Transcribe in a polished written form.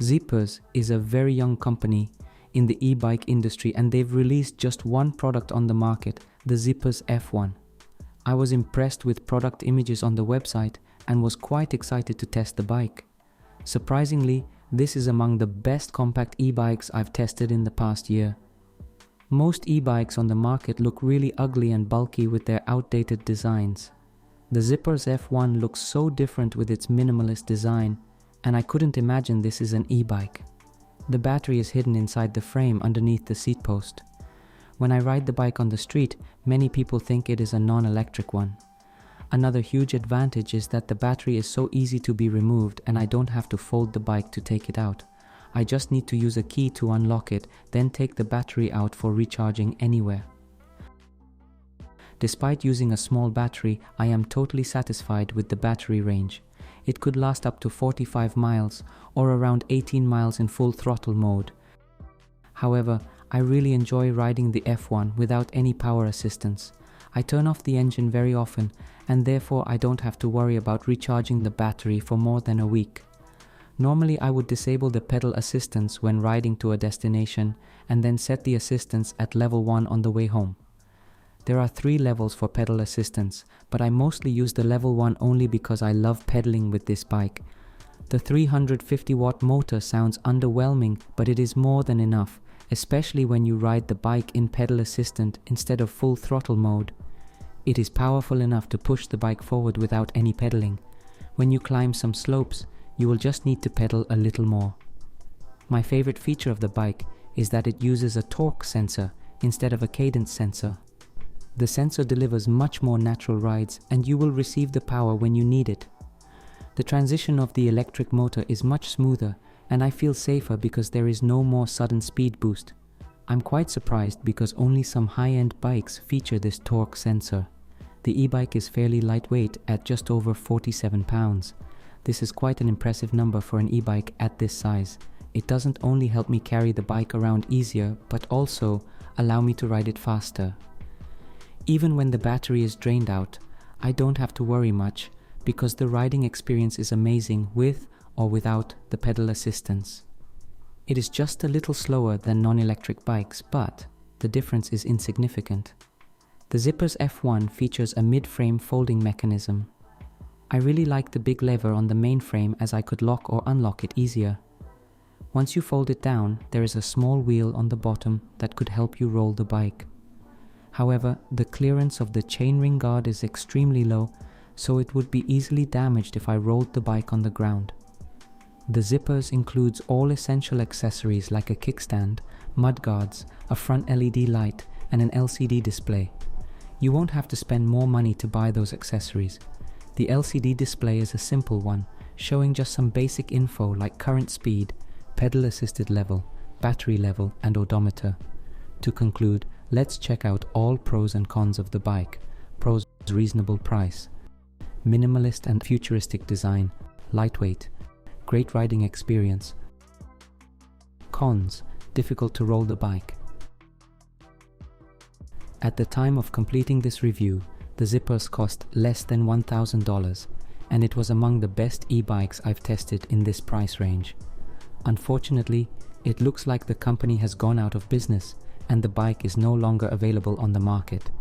Ziprs is a very young company in the e-bike industry, and they've released just one product on the market, the Ziprs F1. I was impressed with product images on the website and was quite excited to test the bike. Surprisingly, this is among the best compact e-bikes I've tested in the past year. Most e-bikes on the market look really ugly and bulky with their outdated designs. The Ziprs F1 looks so different with its minimalist design, and I couldn't imagine this is an e-bike. The battery is hidden inside the frame underneath the seat post. When I ride the bike on the street, many people think it is a non-electric one. Another huge advantage is that the battery is so easy to be removed and I don't have to fold the bike to take it out. I just need to use a key to unlock it, then take the battery out for recharging anywhere. Despite using a small battery, I am totally satisfied with the battery range. It could last up to 45 miles or around 18 miles in full throttle mode. However, I really enjoy riding the F1 without any power assistance. I turn off the engine very often, and therefore I don't have to worry about recharging the battery for more than a week. Normally I would disable the pedal assistance when riding to a destination and then set the assistance at level 1 on the way home. There are 3 levels for pedal assistance, but I mostly use the level 1 only because I love pedaling with this bike. The 350 watt motor sounds underwhelming, but it is more than enough, especially when you ride the bike in pedal assistant instead of full throttle mode. It is powerful enough to push the bike forward without any pedaling. When you climb some slopes, you will just need to pedal a little more. My favorite feature of the bike is that it uses a torque sensor instead of a cadence sensor. The sensor delivers much more natural rides, and you will receive the power when you need it. The transition of the electric motor is much smoother, and I feel safer because there is no more sudden speed boost. I'm quite surprised because only some high-end bikes feature this torque sensor. The e-bike is fairly lightweight at just over 47 pounds. This is quite an impressive number for an e-bike at this size. It doesn't only help me carry the bike around easier, but also allow me to ride it faster. Even when the battery is drained out, I don't have to worry much because the riding experience is amazing with or without the pedal assistance. It is just a little slower than non-electric bikes, but the difference is insignificant. The Ziprs F1 features a mid-frame folding mechanism. I really like the big lever on the main frame as I could lock or unlock it easier. Once you fold it down, there is a small wheel on the bottom that could help you roll the bike. However, the clearance of the chainring guard is extremely low, so it would be easily damaged if I rolled the bike on the ground. The Ziprs includes all essential accessories like a kickstand, mudguards, a front LED light, and an LCD display. You won't have to spend more money to buy those accessories. The LCD display is a simple one, showing just some basic info like current speed, pedal assisted level, battery level, and odometer. To conclude, let's check out all pros and cons of the bike. Pros: reasonable price, minimalist and futuristic design, lightweight, great riding experience. Cons: difficult to roll the bike. At the time of completing this review, the Ziprs cost less than $1,000, and it was among the best e-bikes I've tested in this price range. Unfortunately, it looks like the company has gone out of business and the bike is no longer available on the market.